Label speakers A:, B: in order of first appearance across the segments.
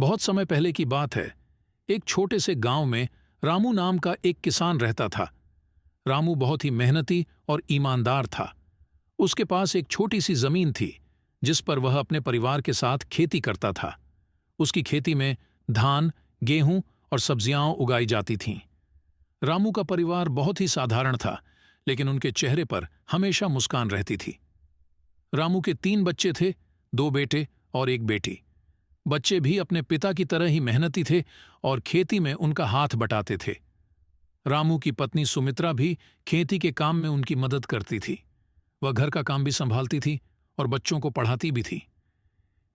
A: बहुत समय पहले की बात है। एक छोटे से गांव में रामू नाम का एक किसान रहता था। रामू बहुत ही मेहनती और ईमानदार था। उसके पास एक छोटी सी जमीन थी जिस पर वह अपने परिवार के साथ खेती करता था। उसकी खेती में धान, गेहूं और सब्जियां उगाई जाती थीं। रामू का परिवार बहुत ही साधारण था, लेकिन उनके चेहरे पर हमेशा मुस्कान रहती थी। रामू के 3 बच्चे थे, 2 बेटे और 1 बेटी। बच्चे भी अपने पिता की तरह ही मेहनती थे और खेती में उनका हाथ बटाते थे। रामू की पत्नी सुमित्रा भी खेती के काम में उनकी मदद करती थी। वह घर का काम भी संभालती थी और बच्चों को पढ़ाती भी थी।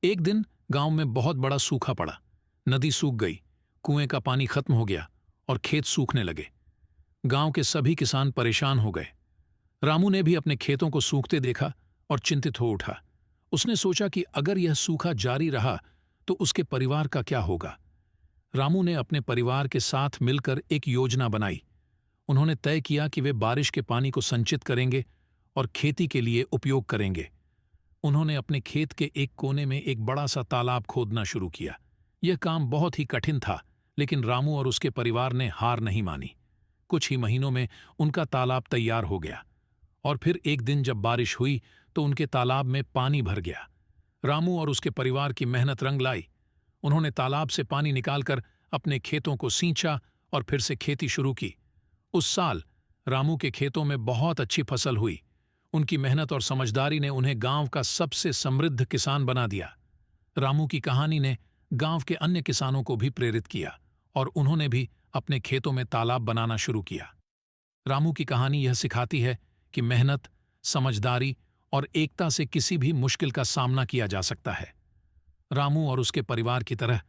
A: एक दिन गांव में बहुत बड़ा सूखा पड़ा। नदी सूख गई, कुएं का पानी खत्म हो गया और खेत सूखने लगे। गांव के सभी किसान परेशान हो गए। रामू ने भी अपने खेतों को सूखते देखा और चिंतित हो उठा। उसने सोचा कि अगर यह सूखा जारी रहा तो उसके परिवार का क्या होगा। रामू ने अपने परिवार के साथ मिलकर एक योजना बनाई। उन्होंने तय किया कि वे बारिश के पानी को संचित करेंगे और खेती के लिए उपयोग करेंगे। उन्होंने अपने खेत के एक कोने में एक बड़ा सा तालाब खोदना शुरू किया। यह काम बहुत ही कठिन था, लेकिन रामू और उसके परिवार ने हार नहीं मानी। कुछ ही महीनों में उनका तालाब तैयार हो गया और फिर एक दिन जब बारिश हुई तो उनके तालाब में पानी भर गया। रामू और उसके परिवार की मेहनत रंग लाई। उन्होंने तालाब से पानी निकालकर अपने खेतों को सींचा और फिर से खेती शुरू की। उस साल रामू के खेतों में बहुत अच्छी फसल हुई। उनकी मेहनत और समझदारी ने उन्हें गांव का सबसे समृद्ध किसान बना दिया। रामू की कहानी ने गांव के अन्य किसानों को भी प्रेरित किया और उन्होंने भी अपने खेतों में तालाब बनाना शुरू किया। रामू की कहानी यह सिखाती है कि मेहनत, समझदारी और एकता से किसी भी मुश्किल का सामना किया जा सकता है। रामू और उसके परिवार की तरह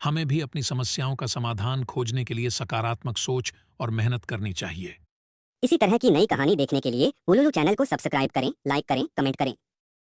A: हमें भी अपनी समस्याओं का समाधान खोजने के लिए सकारात्मक सोच और मेहनत करनी चाहिए।
B: इसी तरह की नई कहानी देखने के लिए उलुलु चैनल को सब्सक्राइब करें, लाइक करें, कमेंट करें।